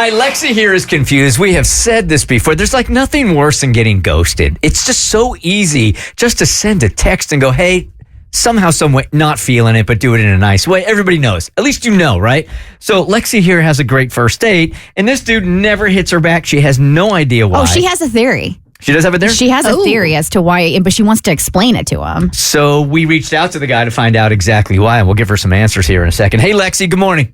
right, Lexi here is confused. We have said this before. There's like nothing worse than getting ghosted. It's just so easy just to send a text and go, hey, somehow, some way, not feeling it, but do it in a nice way. Everybody knows. At least you know, right? So Lexi here has a great first date, and this dude never hits her back. She has no idea why. Oh, she has a theory. She does have a theory? She has a theory as to why, but she wants to explain it to him. So we reached out to the guy to find out exactly why, and we'll give her some answers here in a second. Hey, Lexi, good morning.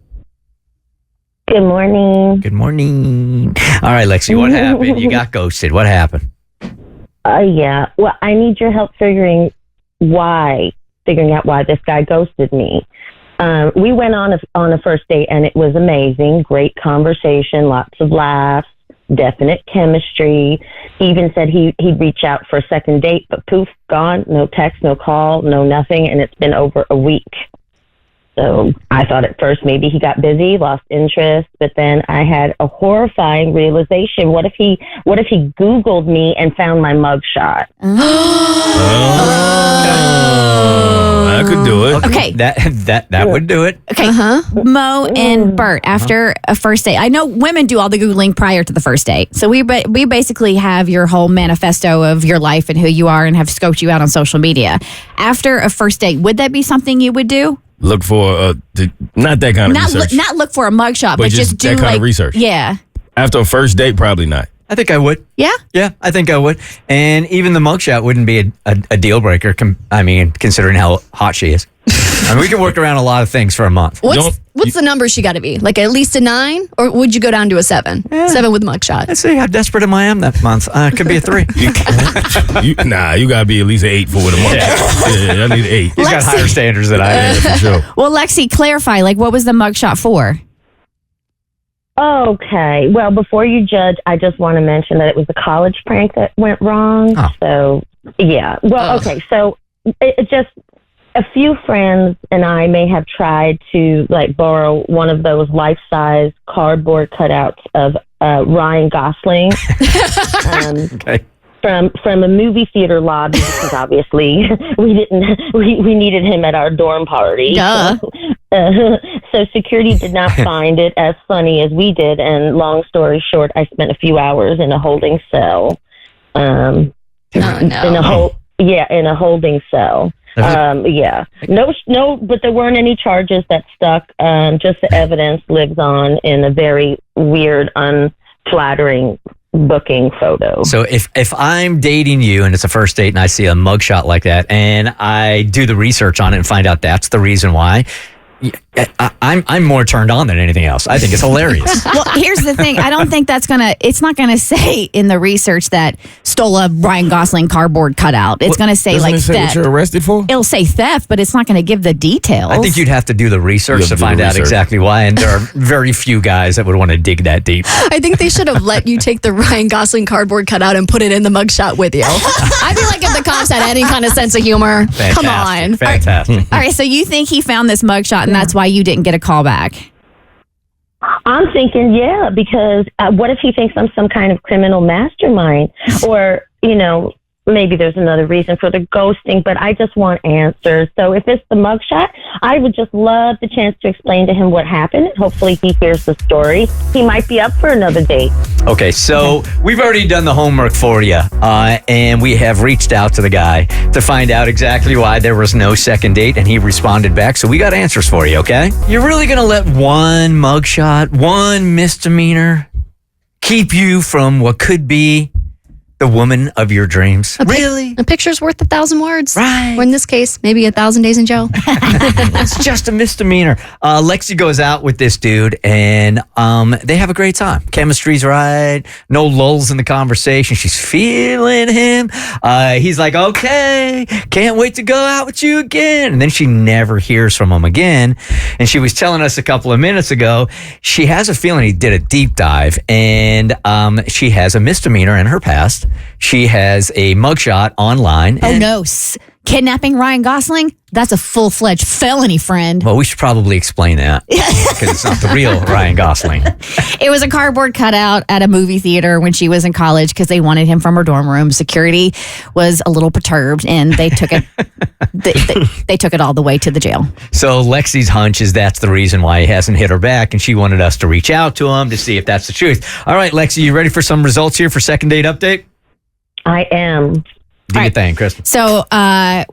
Good morning. Good morning. All right, Lexi, what happened? You got ghosted. What happened? Yeah. Well, I need your help figuring out why this guy ghosted me. We went on a first date, and it was amazing. Great conversation, lots of laughs, definite chemistry. He even said he'd reach out for a second date, but poof, gone. No text, no call, no nothing, and it's been over a week. So I thought at first maybe he got busy, lost interest, but then I had a horrifying realization. What if he Googled me and found my mugshot? I could do it. Okay. That would do it. Okay. Mo and Bert, after a first date, I know women do all the Googling prior to the first date. So we basically have your whole manifesto of your life and who you are and have scoped you out on social media. After a first date, would that be something you would do? Look for not that kind of research. Not look for a mugshot, but just do that kind of research. Yeah. After a first date, probably not. I think I would. Yeah? Yeah, I think I would. And even the mugshot wouldn't be a deal breaker, considering how hot she is. We can work around a lot of things for a month. What's the number she got to be? Like at least a 9? Or would you go down to a 7? Yeah. 7 with mugshot. Let's see how desperate I am that month. It could be a 3. You got to be at least an 8 for with a mugshot. Yeah, I need an 8. He's got higher standards than I do, for sure. Well, Lexi, clarify, what was the mugshot for? Okay. Well, before you judge, I just want to mention that it was a college prank that went wrong. Oh. So, yeah. Well, okay. So, it just a few friends and I may have tried to borrow one of those life-size cardboard cutouts of Ryan Gosling. Okay. From a movie theater lobby, because obviously we needed him at our dorm party. Duh. So security did not find it as funny as we did, and long story short, I spent a few hours in a holding cell. In a holding cell. Yeah. No, but there weren't any charges that stuck. Just the evidence lives on in a very weird, unflattering booking photo. So if I'm dating you and it's a first date and I see a mugshot like that and I do the research on it and find out that's the reason why, I'm more turned on than anything else. I think it's hilarious. Well, here's the thing. I don't think it's not going to say in the research that stole a Ryan Gosling cardboard cutout. It's going to say Doesn't it say theft. what you're arrested for? It'll say theft, but it's not going to give the details. I think you'd have to do the research to find out exactly why, and there are very few guys that would want to dig that deep. I think they should have let you take the Ryan Gosling cardboard cutout and put it in the mugshot with you. I feel like if the cops had any kind of sense of humor, come on. Fantastic. All right, so you think he found this mugshot and that's why you didn't get a call back? I'm thinking, yeah, because what if he thinks I'm some kind of criminal mastermind? Or, maybe there's another reason for the ghosting, but I just want answers. So if it's the mugshot, I would just love the chance to explain to him what happened. Hopefully he hears the story. He might be up for another date. Okay, so we've already done the homework for you, and we have reached out to the guy to find out exactly why there was no second date, and he responded back. So we got answers for you, okay? You're really going to let one mugshot, one misdemeanor keep you from what could be the woman of your dreams? Really? A picture's worth 1,000 words. Right. Or in this case, maybe 1,000 days in jail. It's just a misdemeanor. Lexi goes out with this dude, and they have a great time. Chemistry's right. No lulls in the conversation. She's feeling him. He's like, okay, can't wait to go out with you again. And then she never hears from him again. And she was telling us a couple of minutes ago, she has a feeling he did a deep dive, and she has a misdemeanor in her past. She has a mugshot online. Oh, no. Kidnapping Ryan Gosling? That's a full-fledged felony, friend. Well, we should probably explain that because it's not the real Ryan Gosling. It was a cardboard cutout at a movie theater when she was in college because they wanted him from her dorm room. Security was a little perturbed, and they took it. they took it all the way to the jail. So Lexi's hunch is that's the reason why he hasn't hit her back, and she wanted us to reach out to him to see if that's the truth. All right, Lexi, you ready for some results here for second date update? I am. Do your thing, Kristen. So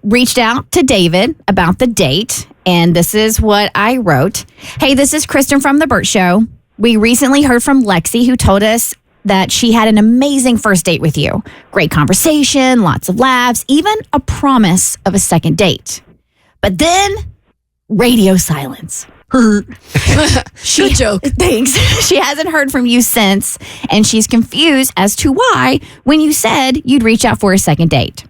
reached out to David about the date, and this is what I wrote. Hey, this is Kristen from The Bert Show. We recently heard from Lexi, who told us that she had an amazing first date with you. Great conversation, lots of laughs, even a promise of a second date. But then, radio silence. Good joke. Thanks. She hasn't heard from you since, and she's confused as to why when you said you'd reach out for a second date.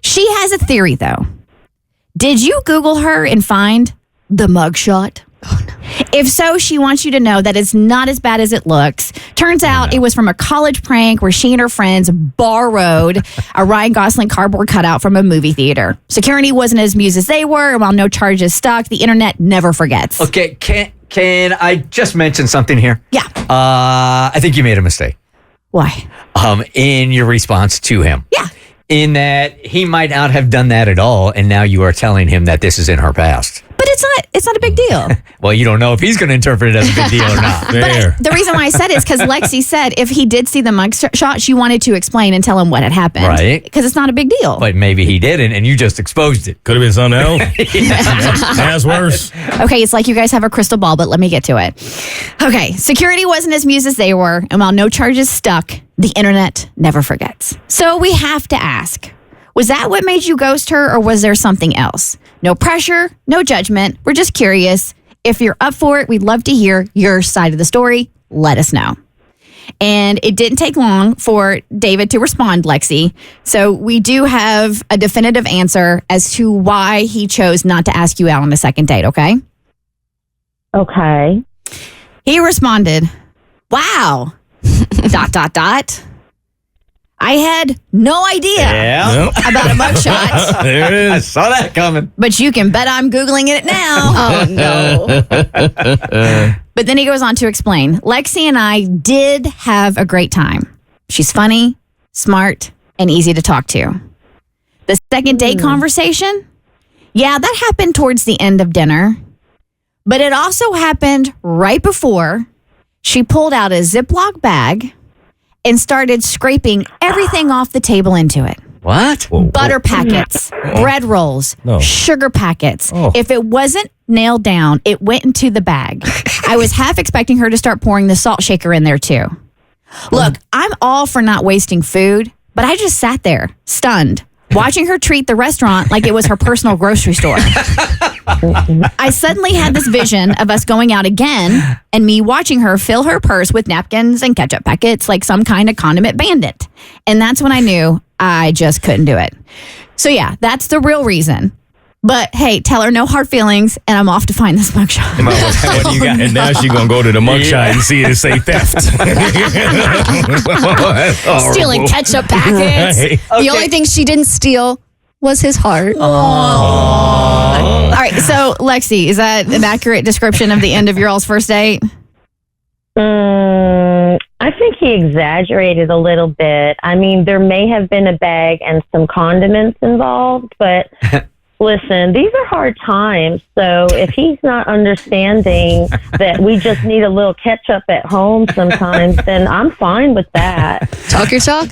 She has a theory, though. Did you Google her and find the mugshot? Oh, no. If so, she wants you to know that it's not as bad as it looks. Turns out it was from a college prank where she and her friends borrowed a Ryan Gosling cardboard cutout from a movie theater. Security wasn't as amused as they were, and while no charges stuck, the internet never forgets. Okay, can I just mention something here? Yeah. I think you made a mistake. Why? In your response to him. Yeah. In that he might not have done that at all, and now you are telling him that this is in her past. But it's not a big deal. Well, you don't know if he's going to interpret it as a big deal or not. There. The reason why I said it is because Lexi said if he did see the mugshot, she wanted to explain and tell him what had happened. Right. Because it's not a big deal. But maybe he didn't, and you just exposed it. Could have been something else. That's worse. Okay, it's like you guys have a crystal ball, but let me get to it. Okay, security wasn't as amused as they were, and while no charges stuck, the internet never forgets. So we have to ask, was that what made you ghost her, or was there something else? No pressure, no judgment. We're just curious. If you're up for it, we'd love to hear your side of the story. Let us know. And it didn't take long for David to respond, Lexi. So we do have a definitive answer as to why he chose not to ask you out on a second date, okay? Okay. He responded, wow, ... I had no idea about a mugshot, There it I is. saw that coming. but you can bet I'm Googling it now. Oh, no. But then he goes on to explain, Lexi and I did have a great time. She's funny, smart, and easy to talk to. The second date conversation? Yeah, that happened towards the end of dinner. But it also happened right before she pulled out a Ziploc bag and started scraping everything off the table into it. What? Butter packets, bread rolls, No. sugar packets. Oh. If it wasn't nailed down, it went into the bag. I was half expecting her to start pouring the salt shaker in there too. Look, I'm all for not wasting food, but I just sat there, stunned, watching her treat the restaurant like it was her personal grocery store. I suddenly had this vision of us going out again and me watching her fill her purse with napkins and ketchup packets like some kind of condiment bandit. And that's when I knew I just couldn't do it. So yeah, that's the real reason. But hey, tell her no hard feelings, and I'm off to find this mugshot. What do you got? And now she's going to go to the mugshot and see it and say theft. Stealing ketchup packets. Right. The only thing she didn't steal was his heart. All right, so Lexi, is that an accurate description of the end of your all's first date? I think he exaggerated a little bit. I mean, there may have been a bag and some condiments involved, but listen, these are hard times. So if he's not understanding that we just need a little ketchup at home sometimes, then I'm fine with that. Talk your talk.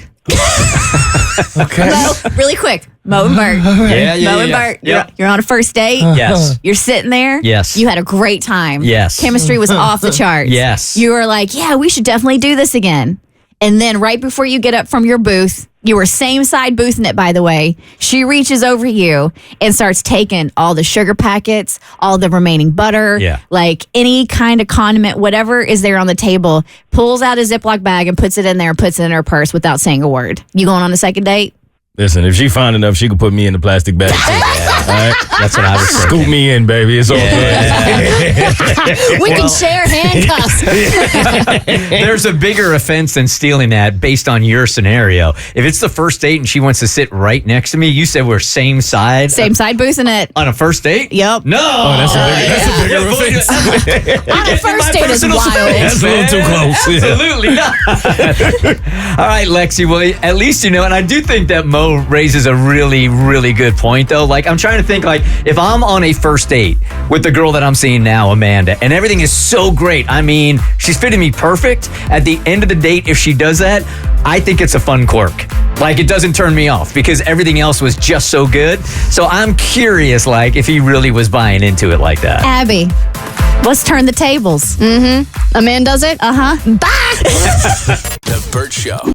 Okay. Mo, really quick. Mo and Bert. Mo and Bert, you're on a first date. Yes. You're sitting there. Yes. You had a great time. Yes. Chemistry was off the charts. Yes. You were like, yeah, we should definitely do this again. And then right before you get up from your booth, you were same side boothing it, by the way. She reaches over you and starts taking all the sugar packets, all the remaining butter, like any kind of condiment, whatever is there on the table, pulls out a Ziploc bag and puts it in there and puts it in her purse without saying a word. You going on a second date? Listen, if she fine enough, she could put me in the plastic bag. Too. All right? That's what I was saying. Scoop me in, baby. It's all good. We can share handcuffs. There's a bigger offense than stealing that based on your scenario. If it's the first date and she wants to sit right next to me, you said we're same side. Same side boozing it. On a first date? Yep. No. Oh, that's a bigger offense. On a first date is wild. That's a little too close. Absolutely not. All right, Lexi. Well, at least you know, and I do think that Mo raises a really, really good point, though. Like, I'm trying to think, like, if I'm on a first date with the girl that I'm seeing now, Amanda, and everything is so great. I mean, she's fitting me perfect. At the end of the date, if she does that, I think it's a fun quirk. Like, it doesn't turn me off because everything else was just so good. So I'm curious, like, if he really was buying into it like that. Abby, let's turn the tables. A man does it? Uh-huh. Bye. The Bert Show.